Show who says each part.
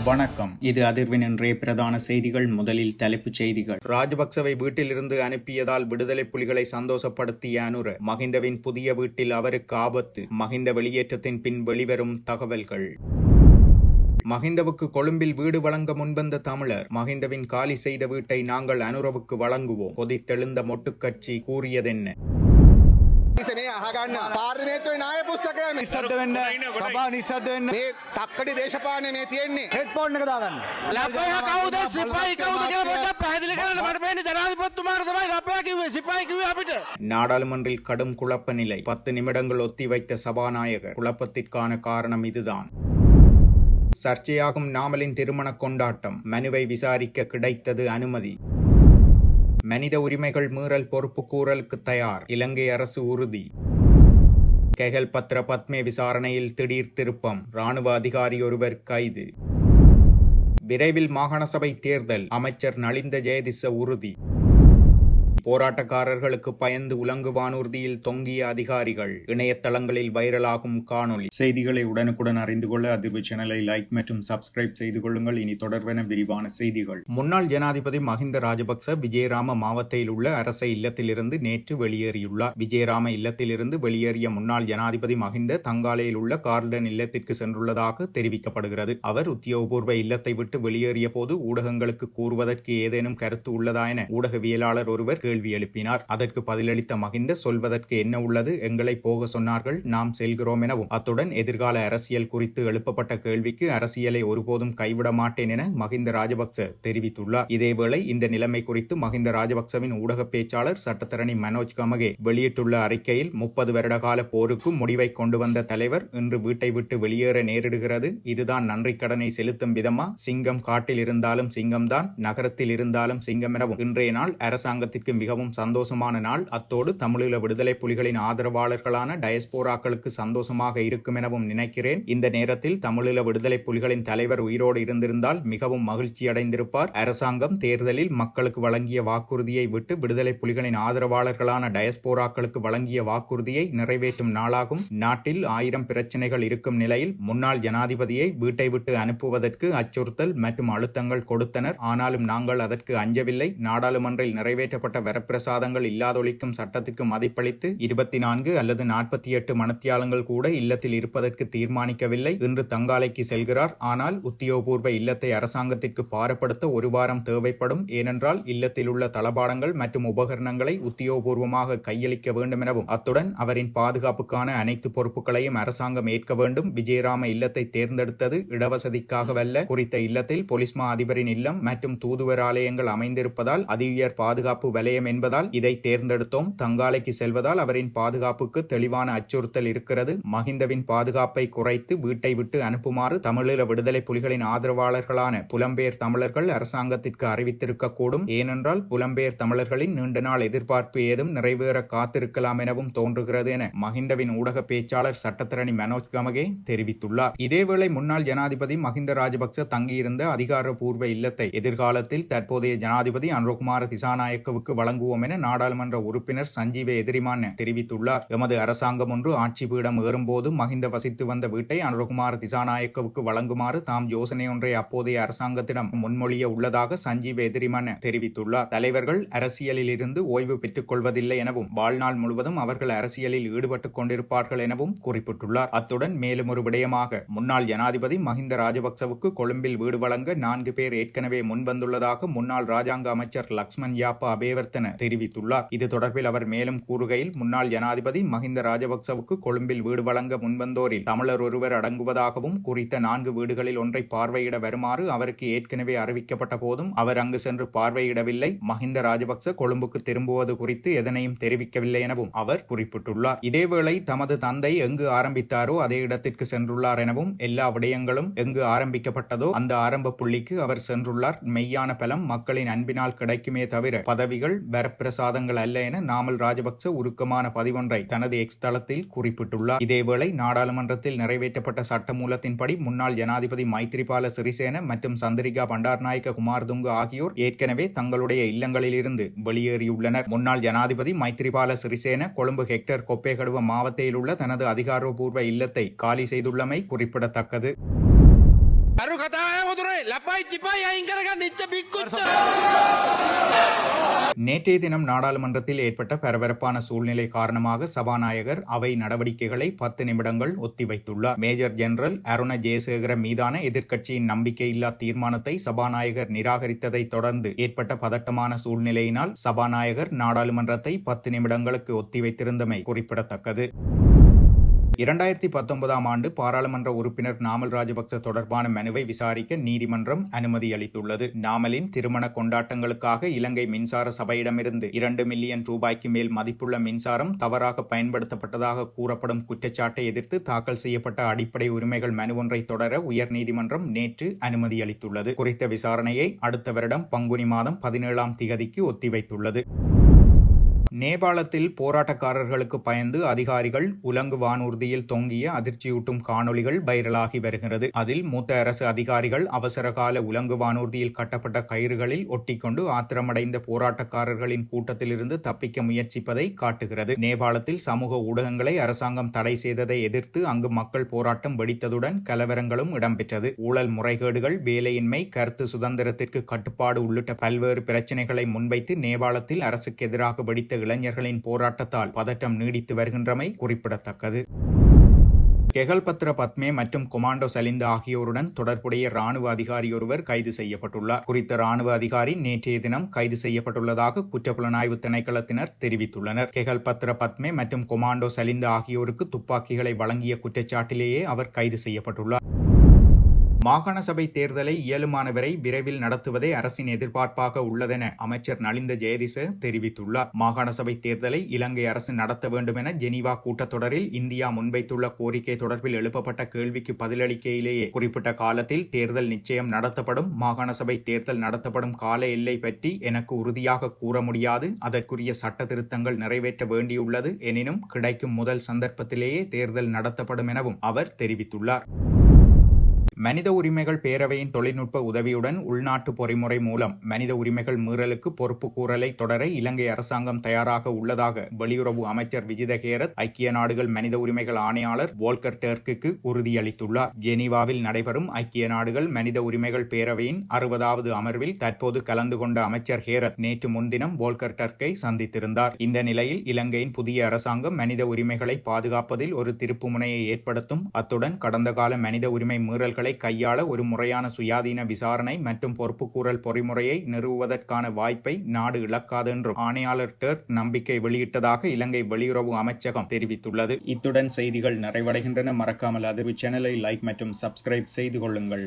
Speaker 1: வணக்கம். இது அதிர்வின் இன்றைய பிரதான செய்திகள். முதலில் தலைப்புச் செய்திகள். ராஜபக்சவை வீட்டிலிருந்து அனுப்பியதால் விடுதலை புலிகளை சந்தோஷப்படுத்திய அனுர. மஹிந்தவின் புதிய வீட்டில் அவருக்கு ஆபத்து. மஹிந்த வெளியேற்றத்தின் பின் வெளிவரும் தகவல்கள். மஹிந்தவுக்கு கொழும்பில் வீடு வழங்க முன்வந்த தமிழர். மஹிந்தவின் காலி செய்த வீட்டை நாங்கள் அனுரவுக்கு வழங்குவோம். கொதித்தெழுந்த மொட்டுக்கட்சி கூறியதென்ன? நாடாளுமன்றில் கடும் குழப்ப நிலை. 10 நிமிடங்கள் ஒத்திவைத்த சபாநாயகர். குழப்பத்திற்கான காரணம் இதுதான். சர்ச்சையாகும் நாமலின் திருமண கொண்டாட்டம். மனுவை விசாரிக்க கிடைத்தது அனுமதி. மனித உரிமைகள் மீறல் பொறுப்பு கூறலுக்கு தயார். இலங்கை அரசு உறுதி. கெகல் பத்ர பத்மே விசாரணையில் திடீர் திருப்பம். இராணுவ அதிகாரி ஒருவர் கைது. விரைவில் மாகாண சபை தேர்தல். அமைச்சர் நலிந்த ஜெயதிச உறுதி. போராட்டக்காரர்களுக்கு பயந்து உலங்கு வானூர்தியில் தொங்கிய அதிகாரிகள். இணையதளங்களில் வைரலாகும் காணொலி. செய்திகளை உடனுக்குடன் அறிந்து கொள்ள அதிர்வு சேனலை லைக் மற்றும் சப்ஸ்கிரைப் செய்து கொள்ளுங்கள். இனி தொடர்பென விரிவான செய்திகள். முன்னாள் ஜனாதிபதி மஹிந்த ராஜபக்ச விஜயராம மாவட்டத்தில் உள்ள அரச இல்லத்திலிருந்து நேற்று வெளியேறியுள்ளார். விஜயராம இல்லத்திலிருந்து வெளியேறிய முன்னாள் ஜனாதிபதி மஹிந்த தங்காலையில் உள்ள கார்டன் இல்லத்திற்கு சென்றுள்ளதாக தெரிவிக்கப்படுகிறது. அவர் உத்தியோகபூர்வ இல்லத்தை விட்டு வெளியேறிய போது ஊடகங்களுக்கு கூறுவதற்கு ஏதேனும் கருத்து உள்ளதா என ஊடகவியலாளர் ஒருவர் கேள்வி எழுப்பினார். அதற்கு பதிலளித்த மஹிந்த, சொல்வதற்கு என்ன உள்ளது, எங்களை போக சொன்னார்கள், நாம் செல்கிறோம் எனவும், அத்துடன் எதிர்கால அரசியல் குறித்து எழுப்பப்பட்ட கேள்விக்கு அரசியலை ஒருபோதும் கைவிட மாட்டேன் என மஹிந்த ராஜபக்ச தெரிவித்துள்ளார். இதேவேளை இந்த நிலைமை குறித்து மஹிந்த ராஜபக்சவின் ஊடக பேச்சாளர் சட்டத்தரணி மனோஜ் கமகே வெளியிட்டுள்ள அறிக்கையில், 30 வருட கால போருக்கு முடிவை கொண்டு வந்த தலைவர் இன்று வீட்டை விட்டு வெளியேற நேரிடுகிறது. இதுதான் நன்றி கடனை செலுத்தும் விதமா? சிங்கம் காட்டில் இருந்தாலும் சிங்கம்தான், நகரத்தில் இருந்தாலும் சிங்கம் எனவும், இன்றைய நாள் அரசாங்கத்திற்கு மிகவும் சந்தோஷமான நாள். அத்தோடு தமிழீழ விடுதலை புலிகளின் ஆதரவாளர்களான டயஸ்போராக்களுக்கு சந்தோஷமாக இருக்கும் எனவும் நினைக்கிறேன். இந்த நேரத்தில் தமிழீழ விடுதலை புலிகளின் தலைவர் உயிரோடு இருந்திருந்தால் மிகவும் மகிழ்ச்சி அடைந்திருப்பார். அரசாங்கம் தேர்தலில் மக்களுக்கு வழங்கிய வாக்குறுதியை விட்டு விடுதலை புலிகளின் ஆதரவாளர்களான டயஸ்போராக்களுக்கு வழங்கிய வாக்குறுதியை நிறைவேற்றும் நாளாகும். நாட்டில் 1000 பிரச்சனைகள் இருக்கும் நிலையில் முன்னாள் ஜனாதிபதியை வீட்டை விட்டு அனுப்புவதற்கு அச்சுறுத்தல் மற்றும் அழுத்தங்கள் கொடுத்தனர். ஆனாலும் நாங்கள் அதற்கு அஞ்சவில்லை. நாடாளுமன்றில் நிறைவேற்றப்பட்ட வரப்பிரசாதங்கள் இல்லாதொழிக்கும் சட்டத்திற்கு மதிப்பளித்து 24 அல்லது 48 மணித்தியாலங்கள் கூட இல்லத்தில் இருப்பதற்கு தீர்மானிக்கவில்லை. இன்று தங்காலைக்கு செல்கிறார். ஆனால் உத்தியோகபூர்வ இல்லத்தை அரசாங்கத்திற்கு பாரப்படுத்த 1 வாரம் தேவைப்படும். ஏனென்றால் இல்லத்தில் உள்ள தளபாடங்கள் மற்றும் உபகரணங்களை உத்தியோகபூர்வமாக கையளிக்க வேண்டும் எனவும், அத்துடன் அவரின் பாதுகாப்புக்கான அனைத்து பொறுப்புகளையும் அரசாங்கம் ஏற்க வேண்டும். விஜயராம இல்லத்தை தேர்ந்தெடுத்தது இடவசதிக்காகவல்ல. குறித்த இல்லத்தில் போலீஸ் மா அதிபரின் இல்லம் மற்றும் தூதுவர் ஆலயங்கள் அமைந்திருப்பதால் அதிஉயர் பாதுகாப்பு வலயம் என்பதால் இதை தேர்ந்தெடுத்தோம். தங்காலைக்கு செல்வதால் அவரின் பாதுகாப்புக்கு தெளிவான அச்சுறுத்தல் இருக்கிறது. மஹிந்தவின் பாதுகாப்பை குறைத்து வீட்டை விட்டு அனுப்புமாறு தமிழீழ விடுதலை புலிகளின் ஆதரவாளர்களான புலம்பெயர் தமிழர்கள் அரசாங்கத்திற்கு அறிவித்திருக்கக்கூடும். ஏனென்றால் புலம்பெயர் தமிழர்களின் நீண்ட நாள் எதிர்பார்ப்பு ஏதும் நிறைவேற காத்திருக்கலாம் எனவும் தோன்றுகிறது என மஹிந்தவின் ஊடக பேச்சாளர் சட்டத்தரணி மனோஜ் கமகே தெரிவித்துள்ளார். இதேவேளை முன்னாள் ஜனாதிபதி மஹிந்த ராஜபக்ச தங்கியிருந்த அதிகாரப்பூர்வ இல்லத்தை எதிர்காலத்தில் தற்போதைய ஜனாதிபதி அனுரகுமார திசாநாயக்கவுக்கு வழங்குவோம் என நாடாளுமன்ற உறுப்பினர் சஞ்சீவ எதிரிமான் தெரிவித்துள்ளார். எமது அரசாங்கம் ஒன்று ஆட்சி பீடம் ஏறும்போது மஹிந்த வசித்து வந்த வீட்டை அனுரகுமார திசாநாயக்கவுக்கு வழங்குமாறு தாம் யோசனை ஒன்றை அப்போதைய அரசாங்கத்திடம் முன்மொழிய உள்ளதாக சஞ்சீவ எதிரிமான் தெரிவித்துள்ளார். தலைவர்கள் அரசியலில் இருந்து ஓய்வு பெற்றுக் கொள்வதில்லை எனவும், வாழ்நாள் முழுவதும் அவர்கள் அரசியலில் ஈடுபட்டுக் கொண்டிருப்பார்கள் எனவும் குறிப்பிட்டுள்ளார். அத்துடன் மேலும் ஒரு விடயமாக, முன்னாள் ஜனாதிபதி மஹிந்த ராஜபக்சவுக்கு கொழும்பில் வீடு வழங்க 4 பேர் ஏற்கனவே முன்வந்துள்ளதாக முன்னாள் ராஜாங்க அமைச்சர் லக்ஷ்மன் யாப்பா அபேவர்த்தன தெரிவித்துள்ளார். இது தொடர்பில் அவர் மேலும் கூறுகையில், முன்னாள் ஜனாதிபதி மஹிந்த ராஜபக்சவுக்கு கொழும்பில் வீடு வழங்க முன்வந்தோரில் தமிழர் ஒருவர் அடங்குவதாகவும், குறித்த 4 வீடுகளில் ஒன்றை பார்வையிட வருமாறு அவருக்கு ஏற்கனவே அறிவிக்கப்பட்ட போதும் அவர் அங்கு சென்று பார்வையிடவில்லை. மஹிந்த ராஜபக்ச கொழும்புக்கு திரும்புவது குறித்து எதனையும் தெரிவிக்கவில்லை எனவும் அவர் குறிப்பிட்டுள்ளார். இதேவேளை தமது தந்தை எங்கு ஆரம்பித்தாரோ அதே இடத்திற்கு சென்றுள்ளார் எனவும், எல்லா விடயங்களும் எங்கு ஆரம்பிக்கப்பட்டதோ அந்த ஆரம்ப புள்ளிக்கு அவர் சென்றுள்ளார். மெய்யான பலம் மக்களின் அன்பினால் கிடைக்குமே தவிர பதவிகள் வரப்பிரசாதங்கள் அல்ல என நாமல் ராஜபக்ச உருக்கமான பதிவொன்றை தனது எக்ஸ் தளத்தில் குறிப்பிட்டுள்ளார். இதேவேளை நாடாளுமன்றத்தில் நிறைவேற்றப்பட்ட சட்டமூலத்தின்படி முன்னாள் ஜனாதிபதி மைத்ரிபால சிறிசேன மற்றும் சந்திரிகா பண்டாரநாயக்க குமாரதுங்க ஆகியோர் ஏற்கனவே தங்களுடைய இல்லங்களிலிருந்து வெளியேறியுள்ளனர். முன்னாள் ஜனாதிபதி மைத்ரிபால சிறிசேன கொழும்பு ஹெக்டர் கொப்பேகடுவ மாவட்டத்தில் உள்ள தனது அதிகாரப்பூர்வ இல்லத்தை காலி செய்துள்ளமை குறிப்பிடத்தக்கது. நேற்றைய தினம் நாடாளுமன்றத்தில் ஏற்பட்ட பரபரப்பான சூழ்நிலை காரணமாக சபாநாயகர் அவை நடவடிக்கைகளை 10 நிமிடங்கள் ஒத்திவைத்துள்ளார். மேஜர் ஜெனரல் அருண ஜெயசேகர மீதான எதிர்க்கட்சியின் நம்பிக்கையில்லா தீர்மானத்தை சபாநாயகர் நிராகரித்ததை தொடர்ந்து ஏற்பட்ட பதட்டமான சூழ்நிலையினால் சபாநாயகர் நாடாளுமன்றத்தை 10 நிமிடங்களுக்கு ஒத்திவைத்திருந்தமை குறிப்பிடத்தக்கது. 2019 ஆண்டு பாராளுமன்ற உறுப்பினர் நாமல் ராஜபக்ச தொடர்பான மனுவை விசாரிக்க நீதிமன்றம் அனுமதி அளித்துள்ளது. நாமலின் திருமண கொண்டாட்டங்களுக்காக இலங்கை மின்சார சபையிடமிருந்து 2 மில்லியன் ரூபாய்க்கு மேல் மதிப்புள்ள மின்சாரம் தவறாக பயன்படுத்தப்பட்டதாக கூறப்படும் குற்றச்சாட்டை எதிர்த்து தாக்கல் செய்யப்பட்ட அடிப்படை உரிமைகள் மனு ஒன்றை தொடர உயர்நீதிமன்றம் நேற்று அனுமதி அளித்துள்ளது. குறித்த விசாரணையை அடுத்த வருடம் பங்குனி மாதம் 17ஆம் திகதிக்கு ஒத்திவைத்துள்ளது. நேபாளத்தில் போராட்டக்காரர்களுக்கு பயந்து அதிகாரிகள் உலங்கு வானூர்தியில் தொங்கிய அதிர்ச்சியூட்டும் காணொளிகள் வைரலாகி வருகிறது. அதில் மூத்த அரசு அதிகாரிகள் அவசரகால உலங்கு வானூர்தியில் கட்டப்பட்ட கயிறுகளில் ஒட்டிக்கொண்டு ஆத்திரமடைந்த போராட்டக்காரர்களின் கூட்டத்திலிருந்து தப்பிக்க முயற்சிப்பதை காட்டுகிறது. நேபாளத்தில் சமூக ஊடகங்களை அரசாங்கம் தடை செய்ததை எதிர்த்து அங்கு மக்கள் போராட்டம் வெடித்ததுடன் கலவரங்களும் இடம்பெற்றது. ஊழல் முறைகேடுகள், வேலையின்மை, கருத்து சுதந்திரத்திற்கு கட்டுப்பாடு உள்ளிட்ட பல்வேறு பிரச்சினைகளை முன்வைத்து நேபாளத்தில் அரசுக்கு எதிராக வெடித்த இளைஞர்களின் போராட்டத்தால் பதட்டம் நீடித்து வருகின்றமை குறிப்பிடத்தக்கது. கெகல்பத்ர பத்மே மற்றும் கொமாண்டோ சலிந்த ஆகியோருடன் தொடர்புடைய ராணுவ அதிகாரியொருவர் கைது செய்யப்பட்டுள்ளார். குறித்த ராணுவ அதிகாரி நேற்றைய தினம் கைது செய்யப்பட்டுள்ளதாக குற்றப்புலனாய்வு திணைக்களத்தினர் தெரிவித்துள்ளனர். கெகல்பத்ர பத்மே மற்றும் கொமாண்டோ சலிந்த ஆகியோருக்கு துப்பாக்கிகளை வழங்கிய குற்றச்சாட்டிலேயே அவர் கைது செய்யப்பட்டுள்ளார். மாகாண சபை தேர்தலை இயலுமானவரை விரைவில் நடத்துவதே அரசின் எதிர்பார்ப்பாக உள்ளதென அமைச்சர் நலிந்த ஜெயதிச தெரிவித்துள்ளார். மாகாண சபை தேர்தலை இலங்கை அரசு நடத்த வேண்டும் என ஜெனீவா கூட்டத்தொடரில் இந்தியா முன்வைத்துள்ள கோரிக்கை தொடர்பில் எழுப்பப்பட்ட கேள்விக்கு பதிலளிக்கையிலேயே குறிப்பிட்ட காலத்தில் தேர்தல் நிச்சயம் நடத்தப்படும். மாகாண சபை தேர்தல் நடத்தப்படும் கால எல்லை பற்றி எனக்கு உறுதியாக கூற முடியாது. அதற்குரிய சட்ட திருத்தங்கள் நிறைவேற்ற வேண்டியுள்ளது. எனினும் கிடைக்கும் முதல் சந்தர்ப்பத்திலேயே தேர்தல் நடத்தப்படும் எனவும் அவர் தெரிவித்துள்ளார். மனித உரிமைகள் பேரவையின் தொழில்நுட்ப உதவியுடன் உள்நாட்டு பொறிமுறை மூலம் மனித உரிமைகள் மீறலுக்கு பொறுப்பு கூறலை தொடர இலங்கை அரசாங்கம் தயாராக உள்ளதாக வெளியுறவு அமைச்சர் விஜித ஹேரத் ஐக்கிய நாடுகள் மனித உரிமைகள் ஆணையாளர் வோல்கர் டெர்க்குக்கு உறுதியளித்துள்ளார். ஜெனீவாவில் நடைபெறும் ஐக்கிய நாடுகள் மனித உரிமைகள் பேரவையின் 60வது அமர்வில் தற்போது கலந்து கொண்ட அமைச்சர் ஹேரத் நேற்று முன்தினம் வோல்கர் டெர்க்கை சந்தித்திருந்தார். இந்த நிலையில் இலங்கையின் புதிய அரசாங்கம் மனித உரிமைகளை பாதுகாப்பதில் ஒரு திருப்புமுனையை ஏற்படுத்தும். அத்துடன் கடந்த கால மனித உரிமை மீறல்களை கையாள ஒரு முறையான சுயாதீன விசாரணை மற்றும் பொறுப்புக்கூறல் பொறிமுறையை நிறுவுவதற்கான வாய்ப்பை நாடு இழக்காது என்றும் ஆணையாளர் டெர்க் நம்பிக்கை வெளியிட்டதாக இலங்கை வெளியுறவு அமைச்சகம் தெரிவித்துள்ளது. இத்துடன் செய்திகள் நிறைவடைகின்றன. மறக்காமல் அதிர்வு சேனலை லைக் மற்றும் சப்ஸ்கிரைப் செய்து கொள்ளுங்கள்.